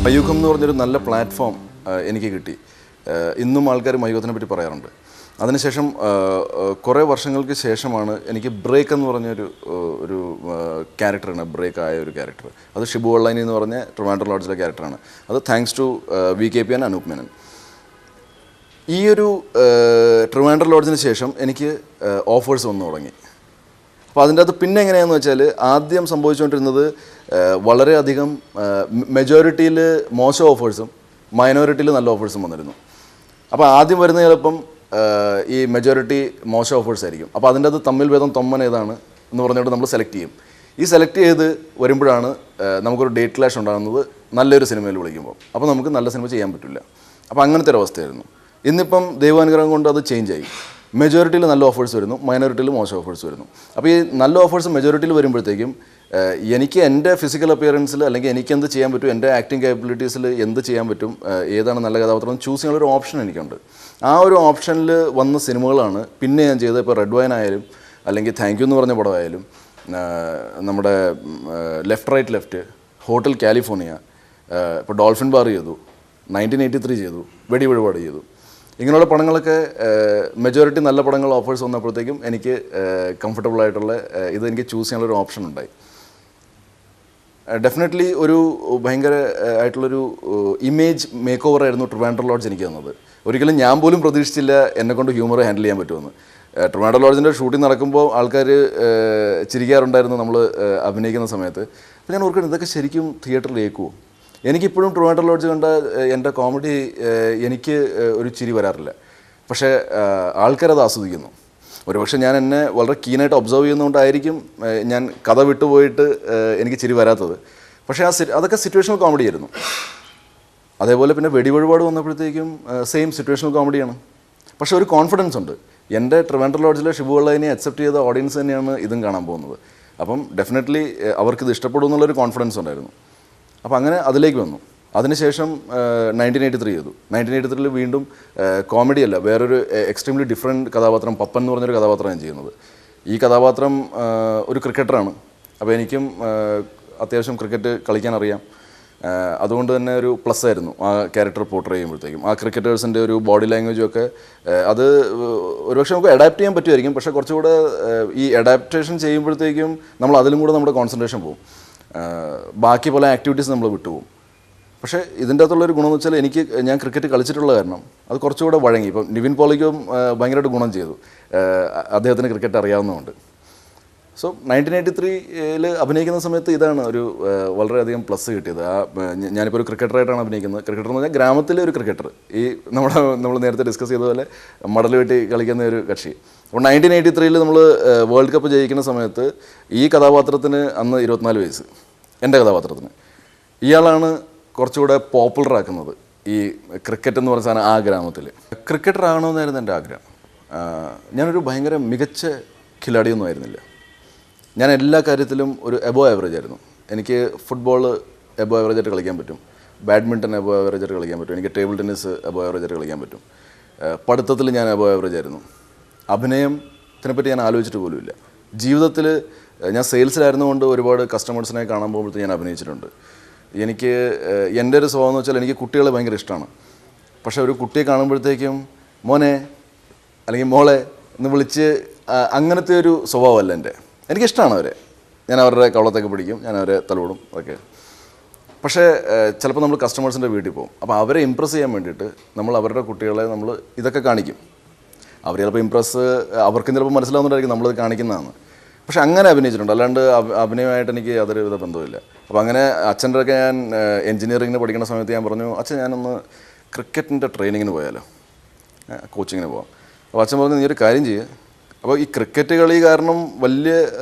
മയൂഖം എന്ന് പറഞ്ഞൊരു നല്ല പ്ലാറ്റ്ഫോം എനിക്ക് കിട്ടി. ഇന്നും ആൾക്കാർ മയൂഖത്തിനെ പറ്റി പറയാറുണ്ട്. അതിനുശേഷം കുറേ വർഷങ്ങൾക്ക് ശേഷമാണ് എനിക്ക് ബ്രേക്ക് എന്ന് പറഞ്ഞൊരു ഒരു ക്യാരക്ടറാണ്, ബ്രേക്ക് ആയ ഒരു ക്യാരക്ടർ. അത് ഷിബു വള്ളാനി എന്ന് പറഞ്ഞ ട്രിവാൻഡ്രം ലോഡ്ജിലെ ക്യാരക്ടറാണ്. അത് thanks to VKP and Anoop Menon. ഈ ഒരു ട്രിവാൻഡ്രം ലോഡ്ജിന് ശേഷം എനിക്ക് ഓഫേഴ്സ് വന്നു തുടങ്ങി. അപ്പോൾ അതിൻ്റെ അകത്ത് പിന്നെ എങ്ങനെയാണെന്ന് വെച്ചാൽ, ആദ്യം സംഭവിച്ചുകൊണ്ടിരുന്നത് വളരെയധികം മെജോറിറ്റിയിൽ മോശം ഓഫേഴ്സും മൈനോറിറ്റിയിൽ നല്ല ഓഫേഴ്സും വന്നിരുന്നു. അപ്പോൾ ആദ്യം വരുന്ന ചിലപ്പം ഈ മെജോറിറ്റി മോശം ഓഫേഴ്സ് ആയിരിക്കും. അപ്പോൾ അതിൻ്റെ അത് തമ്മിൽ ഭേദം തൊമ്മൻ ഏതാണ് എന്ന് പറഞ്ഞുകൊണ്ട് നമ്മൾ സെലക്ട് ചെയ്യും. ഈ സെലക്ട് ചെയ്ത് വരുമ്പോഴാണ് നമുക്കൊരു ഡേറ്റ് ക്ലാഷ് ഉണ്ടാകുന്നത് നല്ലൊരു സിനിമയിൽ വിളിക്കുമ്പോൾ. അപ്പോൾ നമുക്ക് നല്ല സിനിമ ചെയ്യാൻ പറ്റില്ല. അപ്പോൾ അങ്ങനത്തെ ഒരു അവസ്ഥയായിരുന്നു. ഇന്നിപ്പം ദൈവാനുഗ്രഹം കൊണ്ട് അത് ചേഞ്ച് ആയി. മെജോറിറ്റിയിൽ നല്ല ഓഫേഴ്സ് വരുന്നു, മൈനോറിറ്റിയിൽ മോശം ഓഫേഴ്സ് വരുന്നു. അപ്പോൾ ഈ നല്ല ഓഫേഴ്സ് മെജോറിറ്റിയിൽ വരുമ്പോഴത്തേക്കും എനിക്ക് എൻ്റെ ഫിസിക്കൽ അപ്പിയറൻസിൽ അല്ലെങ്കിൽ എനിക്ക് എന്ത് ചെയ്യാൻ പറ്റും, എൻ്റെ ആക്ടിങ് കേപ്പബിലിറ്റീസിൽ എന്ത് ചെയ്യാൻ പറ്റും, ഏതാണ് നല്ല കഥാപാത്രം ചൂസ് ചെയ്യാനുള്ളൊരു ഓപ്ഷൻ എനിക്കുണ്ട്. ആ ഒരു ഓപ്ഷനിൽ വന്ന സിനിമകളാണ് പിന്നെ ഞാൻ ചെയ്തത്. ഇപ്പോൾ റെഡ് വൈൻ ആയാലും, അല്ലെങ്കിൽ താങ്ക് യു എന്ന് പറഞ്ഞ പടമായാലും, നമ്മുടെ left right left, hotel California, ഇപ്പോൾ ഡോൾഫിൻ ബാർ ചെയ്തു, 1983 ചെയ്തു, വെടി വഴിപാട് ചെയ്തു. ഇങ്ങനെയുള്ള പടങ്ങളൊക്കെ മെജോറിറ്റി നല്ല പടങ്ങൾ ഓഫേഴ്സ് വന്നപ്പോഴത്തേക്കും എനിക്ക് കംഫർട്ടബിൾ ആയിട്ടുള്ള ഇത് എനിക്ക് ചൂസ് ചെയ്യാനുള്ളൊരു ഓപ്ഷൻ ഉണ്ടായി. ഡെഫിനറ്റ്ലി ഒരു ഭയങ്കര ആയിട്ടുള്ളൊരു ഇമേജ് മേക്ക് ഓവർ ആയിരുന്നു ട്രിവാൻഡ്രം ലോഡ്ജ് എനിക്ക് തന്നത്. ഒരിക്കലും ഞാൻ പോലും പ്രതീക്ഷിച്ചില്ല എന്നെക്കൊണ്ട് ഹ്യൂമർ ഹാൻഡിൽ ചെയ്യാൻ പറ്റുമെന്ന്. ട്രിവാൻഡ്രം ലോഡ്ജിൻ്റെ ഷൂട്ടിംഗ് നടക്കുമ്പോൾ ആൾക്കാർ ചിരിക്കാറുണ്ടായിരുന്നു നമ്മൾ അഭിനയിക്കുന്ന സമയത്ത്. അപ്പോൾ ഞാൻ ഓർക്കുന്നത് ഇതൊക്കെ ശരിക്കും തിയേറ്ററിൽ ഏക്കുമോ. എനിക്കിപ്പോഴും ട്രിവാൻഡ്രം ലോഡ്ജ് കണ്ട എൻ്റെ കോമഡി എനിക്ക് ഒരു ചിരി വരാറില്ല. പക്ഷേ ആൾക്കാരത് ആസ്വദിക്കുന്നു. ഒരുപക്ഷെ ഞാൻ എന്നെ വളരെ കീനായിട്ട് ഒബ്സർവ് ചെയ്യുന്നതുകൊണ്ടായിരിക്കും ഞാൻ കഥ വിട്ടുപോയിട്ട് എനിക്ക് ചിരി വരാത്തത്. പക്ഷേ അതൊക്കെ സിറ്റുവേഷണൽ കോമഡി ആയിരുന്നു. അതേപോലെ പിന്നെ വെടി വഴിപാട് വന്നപ്പോഴത്തേക്കും സെയിം സിറ്റുവേഷണൽ കോമഡിയാണ്. പക്ഷേ ഒരു കോൺഫിഡൻസ് ഉണ്ട്. എൻ്റെ ട്രിവാൻഡ്രം ലോഡ്ജിലെ ഷിബു വള്ളാനെ അക്സെപ്റ്റ് ചെയ്ത ഓഡിയൻസ് തന്നെയാണ് ഇതും കാണാൻ പോകുന്നത്. അപ്പം ഡെഫിനറ്റ്ലി അവർക്കിത് ഇഷ്ടപ്പെടും എന്നുള്ളൊരു കോൺഫിഡൻസ് ഉണ്ടായിരുന്നു. അപ്പോൾ അങ്ങനെ അതിലേക്ക് വന്നു. അതിനുശേഷം 1983 ചെയ്തു. 1983 വീണ്ടും കോമഡി അല്ല, വേറൊരു എക്സ്ട്രീംലി ഡിഫറെൻറ്റ് കഥാപാത്രം, പപ്പൻ എന്ന് പറഞ്ഞൊരു കഥാപാത്രമാണ് ഞാൻ ചെയ്യുന്നത്. ഈ കഥാപാത്രം ഒരു ക്രിക്കറ്ററാണ്. അപ്പോൾ എനിക്കും അത്യാവശ്യം ക്രിക്കറ്റ് കളിക്കാൻ അറിയാം. അതുകൊണ്ട് തന്നെ ഒരു പ്ലസ് ആയിരുന്നു ആ ക്യാരക്ടർ പോർട്രേ ചെയ്യുമ്പോഴത്തേക്കും. ആ ക്രിക്കറ്റേഴ്സിൻ്റെ ഒരു ബോഡി ലാംഗ്വേജും ഒക്കെ അത് ഒരുപക്ഷെ നമുക്ക് അഡാപ്റ്റ് ചെയ്യാൻ പറ്റുമായിരിക്കും. പക്ഷേ കുറച്ചുകൂടെ ഈ അഡാപ്റ്റേഷൻ ചെയ്യുമ്പോഴത്തേക്കും നമ്മൾ അതിലും കൂടെ നമ്മുടെ കോൺസെൻട്രേഷൻ പോകും. ബാക്കി പല ആക്ടിവിറ്റീസ് നമ്മൾ വിട്ടുപോകും. പക്ഷേ ഇതിൻ്റെ അകത്തുള്ളൊരു ഗുണമെന്ന് വെച്ചാൽ ഞാൻ ക്രിക്കറ്റ് കളിച്ചിട്ടുള്ള കാരണം അത് കുറച്ചുകൂടെ വഴങ്ങി. ഇപ്പം നിവിൻ പോളിക്കും ഭയങ്കരമായിട്ട് ഗുണം ചെയ്തു, അദ്ദേഹത്തിന് ക്രിക്കറ്റ് അറിയാവുന്നതുകൊണ്ട്. സോ 1983 അഭിനയിക്കുന്ന സമയത്ത് ഇതാണ് ഒരു വളരെയധികം പ്ലസ് കിട്ടിയത്. ഞാനിപ്പോൾ ഒരു ക്രിക്കറ്ററായിട്ടാണ് അഭിനയിക്കുന്നത്. ക്രിക്കറ്റർ എന്ന് പറഞ്ഞാൽ ഗ്രാമത്തിലെ ഒരു ക്രിക്കറ്റർ, ഈ നമ്മൾ നേരത്തെ ഡിസ്കസ് ചെയ്ത പോലെ മടൽ വെട്ടി കളിക്കുന്ന ഒരു കക്ഷി. അപ്പോൾ 1983 നമ്മൾ വേൾഡ് കപ്പ് ജയിക്കുന്ന സമയത്ത് ഈ കഥാപാത്രത്തിന് അന്ന് 24 വയസ്സ്, എൻ്റെ കഥാപാത്രത്തിന്. ഇയാളാണ് കുറച്ചുകൂടെ പോപ്പുലർ ആക്കുന്നത് ഈ ക്രിക്കറ്റ് എന്ന് പറഞ്ഞ സാധനം ആ ഗ്രാമത്തിൽ. ക്രിക്കറ്റർ ആകണമെന്നായിരുന്നു എൻ്റെ ആഗ്രഹം. ഞാനൊരു ഭയങ്കര മികച്ച ഖിലാടിയൊന്നും ആയിരുന്നില്ല. ഞാൻ എല്ലാ കാര്യത്തിലും ഒരു എബോ ആവറേജ് ആയിരുന്നു. എനിക്ക് ഫുട്ബോൾ എബോ ആവറേജായിട്ട് കളിക്കാൻ പറ്റും, ബാഡ്മിൻ്റൺ എബോ ആവറേജായിട്ട് കളിക്കാൻ പറ്റും, എനിക്ക് ടേബിൾ ടെന്നീസ് എബോ ആവറേജായിട്ട് കളിക്കാൻ പറ്റും. പഠിത്തത്തിൽ ഞാൻ എബോ ആവറേജ് ആയിരുന്നു. അഭിനയത്തിനെപ്പറ്റി ഞാൻ ആലോചിച്ചിട്ട് പോലുമില്ല. ജീവിതത്തിൽ ഞാൻ സെയിൽസിലായിരുന്നുകൊണ്ട് ഒരുപാട് കസ്റ്റമേഴ്സിനെ കാണാൻ പോകുമ്പോഴത്തേക്ക് ഞാൻ അഭിനയിച്ചിട്ടുണ്ട്. എനിക്ക് എൻ്റെ ഒരു സ്വഭാവം എന്ന് വെച്ചാൽ എനിക്ക് കുട്ടികളെ ഭയങ്കര ഇഷ്ടമാണ്. പക്ഷേ ഒരു കുട്ടിയെ കാണുമ്പോഴത്തേക്കും മോനെ അല്ലെങ്കിൽ മോളെ എന്ന് വിളിച്ച് അങ്ങനത്തെ ഒരു സ്വഭാവമല്ല എൻ്റെ. എനിക്കിഷ്ടമാണ് അവരെ, ഞാൻ അവരുടെ കവളത്തൊക്കെ പിടിക്കും, ഞാൻ അവരെ തലോടും അതൊക്കെ. പക്ഷേ ചിലപ്പോൾ നമ്മൾ കസ്റ്റമേഴ്സിൻ്റെ വീട്ടിൽ പോകും. അപ്പോൾ അവരെ ഇമ്പ്രസ് ചെയ്യാൻ വേണ്ടിയിട്ട് നമ്മൾ അവരുടെ കുട്ടികളെ നമ്മൾ ഇതൊക്കെ കാണിക്കും. അവർ ചിലപ്പോൾ അവർക്കും ചിലപ്പോൾ മനസ്സിലാവുന്നതായിരിക്കും നമ്മളിത് കാണിക്കുന്നതാണ്. പക്ഷെ അങ്ങനെ അഭിനയിച്ചിട്ടുണ്ട്, അല്ലാണ്ട് അഭിനയമായിട്ട് എനിക്ക് യാതൊരു വിധ ബന്ധവുമില്ല. അപ്പോൾ അങ്ങനെ അച്ഛൻ്റെ ഒക്കെ ഞാൻ എൻജിനീയറിങ്ങിന് പഠിക്കുന്ന സമയത്ത് ഞാൻ പറഞ്ഞു, അച്ഛൻ ഞാനൊന്ന് ക്രിക്കറ്റിൻ്റെ ട്രെയിനിങ്ങിന് പോയാലോ, കോച്ചിങ്ങിന് പോകാം. അപ്പോൾ അച്ഛൻ പറഞ്ഞു നീ ഒരു കാര്യം ചെയ്യുക. അപ്പോൾ ഈ ക്രിക്കറ്റ് കളി കാരണം വലിയ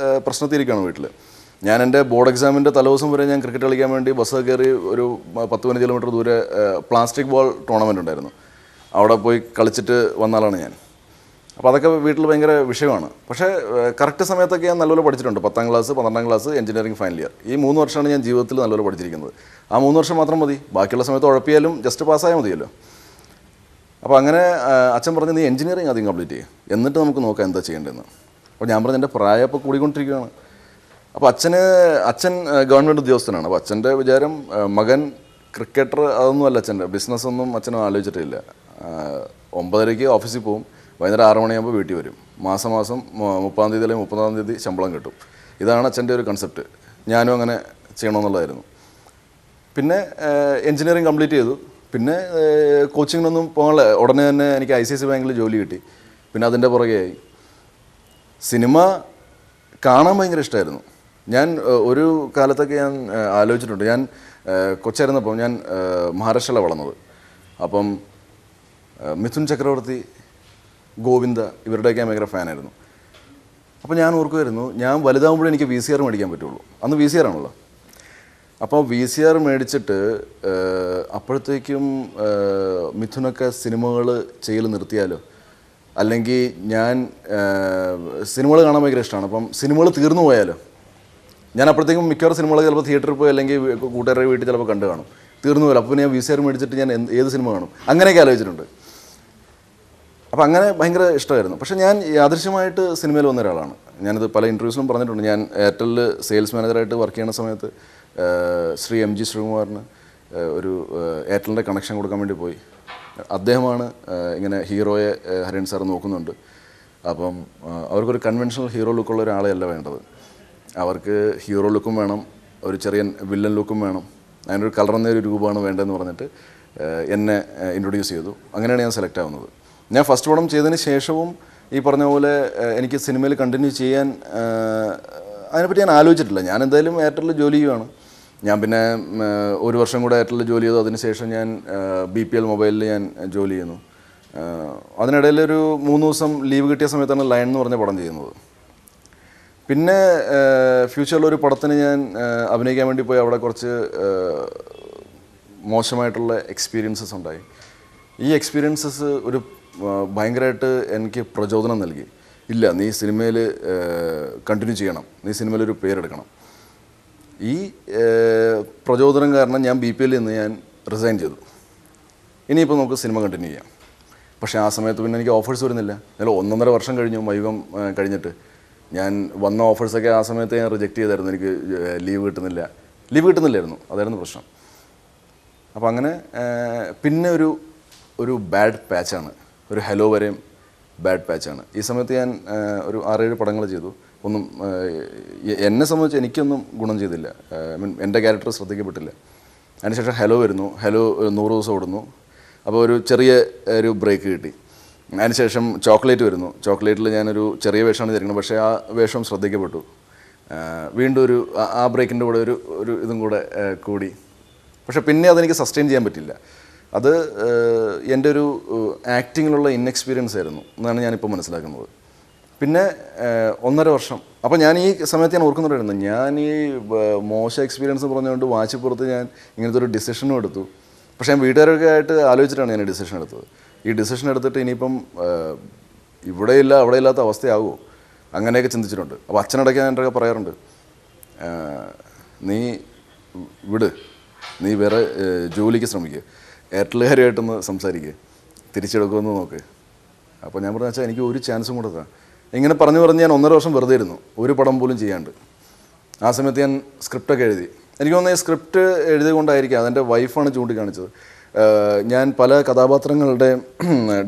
പ്രശ്നത്തിരിക്കുകയാണ് വീട്ടിൽ. ഞാൻ എൻ്റെ ബോർഡ് എക്സാമിൻ്റെ തലേദിവസം വരെ ഞാൻ ക്രിക്കറ്റ് കളിക്കാൻ വേണ്ടി ബസ് കയറി ഒരു 10-15 കിലോമീറ്റർ ദൂരെ പ്ലാസ്റ്റിക് ബോൾ ടൂർണമെൻ്റ് ഉണ്ടായിരുന്നു, അവിടെ പോയി കളിച്ചിട്ട് വന്ന ആളാണ് ഞാൻ. അപ്പോൾ അതൊക്കെ വീട്ടിൽ ഭയങ്കര വിഷയമാണ്. പക്ഷേ കറക്റ്റ് സമയത്തൊക്കെ ഞാൻ നല്ലപോലെ പഠിച്ചിട്ടുണ്ട്. 10ാം class, 12ാം class, engineering final year, ഈ 3 വർഷമാണ് ഞാൻ ജീവിതത്തിൽ നല്ലപോലെ പഠിച്ചിരിക്കുന്നത്. ആ 3 വർഷം മാത്രം മതി, ബാക്കിയുള്ള സമയത്ത് ഉഴപ്പിയാലും ജസ്റ്റ് പാസ്സായാൽ മതിയല്ലോ. അപ്പോൾ അങ്ങനെ അച്ഛൻ പറഞ്ഞു നീ എഞ്ചിനീയറിംഗ് ആദ്യം കംപ്ലീറ്റ് ചെയ്യുക, എന്നിട്ട് നമുക്ക് നോക്കാം എന്താ ചെയ്യേണ്ടതെന്ന്. അപ്പോൾ ഞാൻ പറഞ്ഞു എൻ്റെ പ്രായം ഇപ്പോൾ കൂടിക്കൊണ്ടിരിക്കുകയാണ്. അപ്പോൾ അച്ഛൻ ഗവൺമെൻറ് ഉദ്യോഗസ്ഥനാണ്. അപ്പോൾ അച്ഛൻ്റെ വിചാരം മകൻ ക്രിക്കറ്റർ അതൊന്നും അല്ല അച്ഛൻ്റെ, ബിസിനസ്സൊന്നും അച്ഛനും ആലോചിച്ചിട്ടില്ല. 9:30 ഓഫീസിൽ പോവും, വൈകുന്നേരം 6 മണിയാകുമ്പോൾ വീട്ടിൽ വരും. മാസം 30-ാം തീയതി അല്ലെങ്കിൽ 30-ാം തീയതി ശമ്പളം കിട്ടും. ഇതാണ് അച്ഛൻ്റെ ഒരു കൺസെപ്റ്റ്. ഞാനും അങ്ങനെ ചെയ്യണമെന്നുള്ളതായിരുന്നു. പിന്നെ എൻജിനീയറിംഗ് കംപ്ലീറ്റ് ചെയ്തു. പിന്നെ കോച്ചിങ്ങിനൊന്നും പോകാനുള്ള ഉടനെ തന്നെ എനിക്ക് ICICI ബാങ്കിൽ ജോലി കിട്ടി. പിന്നെ അതിൻ്റെ പുറകെയായി. സിനിമ കാണാൻ ഭയങ്കര ഇഷ്ടമായിരുന്നു. ഞാൻ ഒരു കാലത്തൊക്കെ ഞാൻ ആലോചിച്ചിട്ടുണ്ട്. ഞാൻ കൊച്ചായിരുന്നപ്പോൾ ഞാൻ മഹാരാഷ്ട്രയിലാണ് വളർന്നത്. അപ്പം മിഥുൻ ചക്രവർത്തി, ഗോവിന്ദ ഇവരുടെയൊക്കെ ഭയങ്കര ഫാനായിരുന്നു. അപ്പോൾ ഞാൻ ഓർക്കുമായിരുന്നു ഞാൻ വലുതാകുമ്പോഴേ എനിക്ക് VCR മേടിക്കാൻ പറ്റുള്ളൂ. അന്ന് VCR ആണല്ലോ. അപ്പോൾ VCR മേടിച്ചിട്ട് അപ്പോഴത്തേക്കും മിഥുനൊക്കെ സിനിമകൾ ചെയ്യൽ നിർത്തിയാലോ, അല്ലെങ്കിൽ ഞാൻ സിനിമകൾ കാണാൻ ഭയങ്കര ഇഷ്ടമാണ്. അപ്പം സിനിമകൾ തീർന്നു പോയാലോ, ഞാൻ അപ്പോഴത്തേക്കും മിക്കവാറും സിനിമകൾ ചിലപ്പോൾ തിയേറ്ററിൽ പോയി അല്ലെങ്കിൽ കൂട്ടുകാരുടെ വീട്ടിൽ ചിലപ്പോൾ കണ്ടു കാണും. തീർന്നു പോയാലോ, അപ്പോൾ ഞാൻ VCR മേടിച്ചിട്ട് ഞാൻ ഏത് സിനിമ കാണും, അങ്ങനെയൊക്കെ ആലോചിച്ചിട്ടുണ്ട്. അപ്പോൾ അങ്ങനെ ഭയങ്കര ഇഷ്ടമായിരുന്നു. പക്ഷേ ഞാൻ യാദൃശ്യമായിട്ട് സിനിമയിൽ വന്ന ഒരാളാണ്. ഞാനത് പല ഇൻ്റർവ്യൂസിലും പറഞ്ഞിട്ടുണ്ട്. ഞാൻ എയർടെല്ലിൽ സെയിൽസ് മാനേജറായിട്ട് വർക്ക് ചെയ്യുന്ന സമയത്ത് ശ്രീ MG ശ്രീകുമാറിന് ഒരു എയർടെല്ലിൻ്റെ കണക്ഷൻ കൊടുക്കാൻ വേണ്ടി പോയി. അദ്ദേഹമാണ് ഇങ്ങനെ ഹീറോയെ ഹരിൻ സാർ നോക്കുന്നുണ്ട്. അപ്പം അവർക്കൊരു കൺവെൻഷണൽ ഹീറോ ലുക്കുള്ള ഒരാളെയല്ല വേണ്ടത്. അവർക്ക് ഹീറോ ലുക്കും വേണം, ഒരു ചെറിയ വില്ലൻ ലുക്കും വേണം, അതിനൊരു കളർന്ന ഒരു രൂപമാണ് വേണ്ടതെന്ന് പറഞ്ഞിട്ട് എന്നെ ഇൻട്രൊഡ്യൂസ് ചെയ്തു. അങ്ങനെയാണ് ഞാൻ സെലക്ട് ആവുന്നത്. ഞാൻ ഫസ്റ്റ് പടം ചെയ്തതിന് ശേഷവും ഈ പറഞ്ഞ പോലെ എനിക്ക് സിനിമയിൽ കണ്ടിന്യൂ ചെയ്യാൻ അതിനെപ്പറ്റി ഞാൻ ആലോചിച്ചിട്ടില്ല. ഞാൻ എന്തായാലും എയർടെല്ലിൽ ജോലി ചെയ്യുകയാണ്. ഞാൻ പിന്നെ 1 വർഷം കൂടെ എയർടെല്ലിൽ ജോലി ചെയ്തു. അതിനുശേഷം ഞാൻ BPL മൊബൈലിൽ ഞാൻ ജോലി ചെയ്യുന്നു. അതിനിടയിൽ ഒരു 3 ദിവസം ലീവ് കിട്ടിയ സമയത്താണ് ലയൺ എന്ന് പറഞ്ഞ പടം ചെയ്യുന്നത്. പിന്നെ ഫ്യൂച്ചറിലൊരു പടത്തിന് ഞാൻ അഭിനയിക്കാൻ വേണ്ടി പോയി. അവിടെ കുറച്ച് മോശമായിട്ടുള്ള എക്സ്പീരിയൻസസ് ഉണ്ടായി. ഈ എക്സ്പീരിയൻസസ് ഒരു ഭയങ്കരമായിട്ട് എനിക്ക് പ്രചോദനം നൽകി. ഇല്ല, നീ സിനിമയിൽ കണ്ടിന്യൂ ചെയ്യണം, നീ സിനിമയിലൊരു പേരെടുക്കണം. ഈ പ്രചോദനം കാരണം ഞാൻ BPL നിന്ന് ഞാൻ റിസൈൻ ചെയ്തു. ഇനിയിപ്പോൾ നമുക്ക് സിനിമ കണ്ടിന്യൂ ചെയ്യാം. പക്ഷേ ആ സമയത്ത് പിന്നെ എനിക്ക് ഓഫേഴ്സ് വരുന്നില്ല. എന്നാലും 1.5 വർഷം കഴിഞ്ഞു മയുഗം കഴിഞ്ഞിട്ട്. ഞാൻ വന്ന ഓഫേഴ്സൊക്കെ ആ സമയത്ത് ഞാൻ റിജക്റ്റ് ചെയ്തായിരുന്നു. എനിക്ക് ലീവ് കിട്ടുന്നില്ലായിരുന്നു, അതായിരുന്നു പ്രശ്നം. അപ്പോൾ അങ്ങനെ പിന്നെ ഒരു ബാഡ് പാച്ചാണ്, ഒരു ഹലോ വരെയും ബാഡ് പാച്ചാണ്. ഈ സമയത്ത് ഞാൻ ഒരു 6-7 പടങ്ങൾ ചെയ്തു. ഒന്നും എന്നെ സംബന്ധിച്ച് എനിക്കൊന്നും ഗുണം ചെയ്തില്ല. എൻ്റെ ക്യാരക്ടർ ശ്രദ്ധിക്കപ്പെട്ടില്ല. അതിനുശേഷം ഹലോ വരുന്നു. ഹലോ 100 ദിവസം ഓടുന്നു. അപ്പോൾ ഒരു ചെറിയ ഒരു ബ്രേക്ക് കിട്ടി. അതിനുശേഷം ചോക്ലേറ്റ് വരുന്നു. ചോക്ലേറ്റിൽ ഞാനൊരു ചെറിയ വേഷമാണ് ചെയ്തിരിക്കുന്നത്, പക്ഷേ ആ വേഷം ശ്രദ്ധിക്കപ്പെട്ടു. വീണ്ടും ആ ബ്രേക്കിൻ്റെ കൂടെ ഒരു ഇതും കൂടെ കൂടി. പക്ഷേ പിന്നെ അതെനിക്ക് സസ്റ്റെയിൻ ചെയ്യാൻ പറ്റില്ല. അത് എൻ്റെ ഒരു ആക്ടിങ്ങിലുള്ള ഇൻഎക്സ്പീരിയൻസ് ആയിരുന്നു എന്നാണ് ഞാനിപ്പോൾ മനസ്സിലാക്കുന്നത്. പിന്നെ 1.5 വർഷം. അപ്പോൾ ഞാൻ ഈ സമയത്ത് ഞാൻ ഓർക്കുന്നുണ്ടായിരുന്നു, ഞാൻ ഈ മോശം എക്സ്പീരിയൻസ് പറഞ്ഞുകൊണ്ട് വാശിപ്പുറത്ത് ഞാൻ ഇങ്ങനത്തെ ഒരു ഡിസിഷനും എടുത്തു. പക്ഷേ ഞാൻ വീട്ടുകാരൊക്കെ ആയിട്ട് ആലോചിച്ചിട്ടാണ് ഞാൻ ഈ ഡിസിഷൻ എടുത്തത്. ഈ ഡിസിഷൻ എടുത്തിട്ട് ഇനിയിപ്പം ഇവിടെയില്ല അവിടെ ഇല്ലാത്ത അവസ്ഥയാകുമോ, അങ്ങനെയൊക്കെ ചിന്തിച്ചിട്ടുണ്ട്. അപ്പോൾ അച്ഛനടയ്ക്ക് ഞാൻ എൻ്റെ പറയാറുണ്ട്, നീ വിട്, നീ വേറെ ജോലിക്ക് ശ്രമിക്കുക, എയർടെല്ലുകാരുമായിട്ടൊന്ന് സംസാരിക്കുക, തിരിച്ചെടുക്കുമെന്ന് നോക്ക്. അപ്പോൾ ഞാൻ പറഞ്ഞ വെച്ചാൽ എനിക്ക് ഒരു ചാൻസും കൂടെ താ. ഇങ്ങനെ പറഞ്ഞ് ഞാൻ 1.5 വർഷം വെറുതെ ഇരുന്നു, ഒരു പടം പോലും ചെയ്യാണ്ട്. ആ സമയത്ത് ഞാൻ സ്ക്രിപ്റ്റൊക്കെ എഴുതി. എനിക്ക് തോന്നുന്നത് ഈ സ്ക്രിപ്റ്റ് എഴുതിക്കൊണ്ടായിരിക്കും അതെൻ്റെ വൈഫാണ് ചൂണ്ടിക്കാണിച്ചത്. ഞാൻ പല കഥാപാത്രങ്ങളുടെ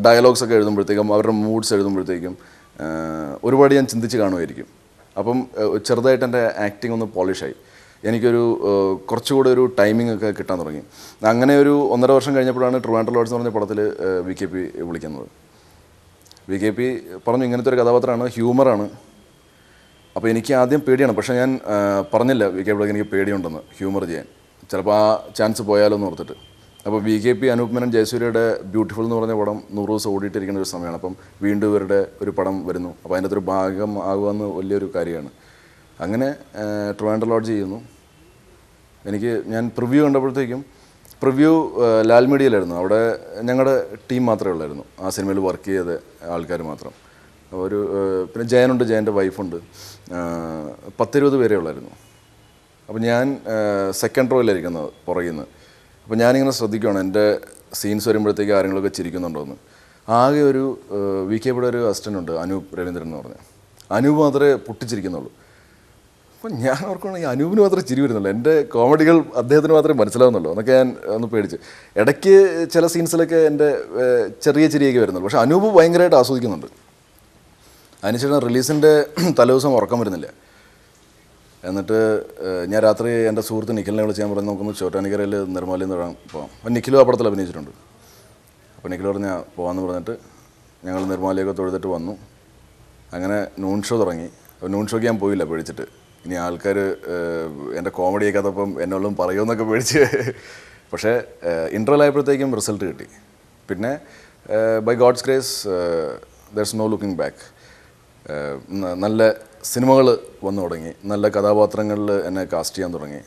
ഡയലോഗ്സൊക്കെ എഴുതുമ്പോഴത്തേക്കും അവരുടെ മൂഡ്സ് എഴുതുമ്പോഴത്തേക്കും ഒരുപാട് ഞാൻ ചിന്തിച്ച് കാണുമായിരിക്കും. അപ്പം ചെറുതായിട്ട് എൻ്റെ ആക്ടിങ് ഒന്ന് പോളിഷായി. എനിക്കൊരു കുറച്ചുകൂടെ ഒരു ടൈമിംഗ് ഒക്കെ കിട്ടാൻ തുടങ്ങി. അങ്ങനെ ഒരു 1.5 വർഷം കഴിഞ്ഞപ്പോഴാണ് ട്രിവാൻഡ്രം ലോഡ്സ് എന്ന് പറഞ്ഞ പടത്തിൽ VKP വിളിക്കുന്നത്. VKP പറഞ്ഞു ഇങ്ങനത്തെ ഒരു കഥാപാത്രമാണ്, ഹ്യൂമറാണ്. അപ്പോൾ എനിക്ക് ആദ്യം പേടിയാണ്, പക്ഷേ ഞാൻ പറഞ്ഞില്ല VKPക്ക് എനിക്ക് പേടിയുണ്ടെന്ന് ഹ്യൂമർ ചെയ്യാൻ, ചിലപ്പോൾ ആ ചാൻസ് പോയാലോ എന്ന് ഓർത്തിട്ട്. അപ്പോൾ VKP, അനൂപ് മേനോൻ, ജയസൂര്യയുടെ ബ്യൂട്ടിഫുൾ എന്ന് പറഞ്ഞ പടം 100 ദിവസം ഓടിയിട്ടിരിക്കുന്ന ഒരു സമയമാണ്. അപ്പം വീണ്ടും ഇവരുടെ ഒരു പടം വരുന്നു. അപ്പോൾ അതിൻ്റെ ഒരു ഭാഗം ആകുമെന്ന് വലിയൊരു കാര്യമാണ്. അങ്ങനെ ട്രിവാൻഡ്രം ലോഡ്ജ് ചെയ്യുന്നു. ഞാൻ പ്രിവ്യൂ കണ്ടപ്പോഴത്തേക്കും, പ്രിവ്യൂ ലാൽ മീഡിയയിലായിരുന്നു. അവിടെ ഞങ്ങളുടെ ടീം മാത്രമേ ഉള്ളായിരുന്നു, ആ സിനിമയിൽ വർക്ക് ചെയ്ത ആൾക്കാർ മാത്രം. പിന്നെ ജയനുണ്ട്, ജയൻ്റെ വൈഫുണ്ട്, 10-20 പേരേ ഉള്ളായിരുന്നു. അപ്പോൾ ഞാൻ സെക്കൻഡ് റോയിലായിരിക്കുന്നത് പുറകിൽ നിന്ന്. അപ്പോൾ ഞാനിങ്ങനെ ശ്രദ്ധിക്കുകയാണ് എൻ്റെ സീൻസ് വരുമ്പോഴത്തേക്ക് ആരെങ്കിലുമൊക്കെ ചിരിക്കുന്നുണ്ടോയെന്ന്. ആകെ ഒരു VKPയുടെ ഒരു അസിസ്റ്റൻ്റ് ഉണ്ട്, അനൂപ് രവീന്ദ്രൻ എന്ന് പറഞ്ഞാൽ. അനൂപ് മാത്രമേ പൊട്ടിച്ചിരിക്കുന്നുള്ളൂ. അപ്പം ഞാൻ ഓർക്കുകയാണെങ്കിൽ അനൂപിന് മാത്രമേ ചിരി വരുന്നുള്ളൂ, എൻ്റെ കോമഡികൾ അദ്ദേഹത്തിന് മാത്രമേ മനസ്സിലാവുന്നുള്ളൂ എന്നൊക്കെ ഞാൻ ഒന്ന് പേടിച്ച്. ഇടയ്ക്ക് ചില സീൻസിലൊക്കെ എൻ്റെ ചെറിയ ചിരിയൊക്കെ വരുന്നുള്ളൂ. പക്ഷേ അനൂപ് ഭയങ്കരമായിട്ട് ആസ്വദിക്കുന്നുണ്ട്. അതിനുശേഷം റിലീസിൻ്റെ തലേദിവസം ഉറക്കം വരുന്നില്ല. എന്നിട്ട് ഞാൻ രാത്രി എൻ്റെ സുഹൃത്ത് നിഖിലിനെ വിളിച്ച് ഞാൻ പറഞ്ഞു നമുക്കൊന്ന് ചോറ്റാനിക്കരയിൽ നിർമ്മാലയിൽ നിന്ന് പോകാം. അപ്പം നിഖിലും ആ പടത്തിൽ അഭിനയിച്ചിട്ടുണ്ട്. അപ്പോൾ നിഖിൽ പറഞ്ഞാൽ പോകാമെന്ന് പറഞ്ഞിട്ട് ഞങ്ങൾ നിർമ്മാലയൊക്കെ തൊഴുതിട്ട് വന്നു. അങ്ങനെ നൂൺ ഷോ തുടങ്ങി. അപ്പോൾ നൂൺ ഷോയ്ക്ക് ഞാൻ പോയില്ല പേടിച്ചിട്ട്. ഇനി ആൾക്കാർ എൻ്റെ കോമഡിയൊക്കെ അതപ്പം എന്നോടും പറയുമെന്നൊക്കെ പേടിച്ച്. പക്ഷേ ഇൻ്റർവൽ ആയപ്പോഴത്തേക്കും റിസൾട്ട് കിട്ടി. പിന്നെ by God's grace there's no looking back. നല്ല സിനിമകൾ വന്നു തുടങ്ങി, നല്ല കഥാപാത്രങ്ങളിൽ എന്നെ കാസ്റ്റ് ചെയ്യാൻ തുടങ്ങി.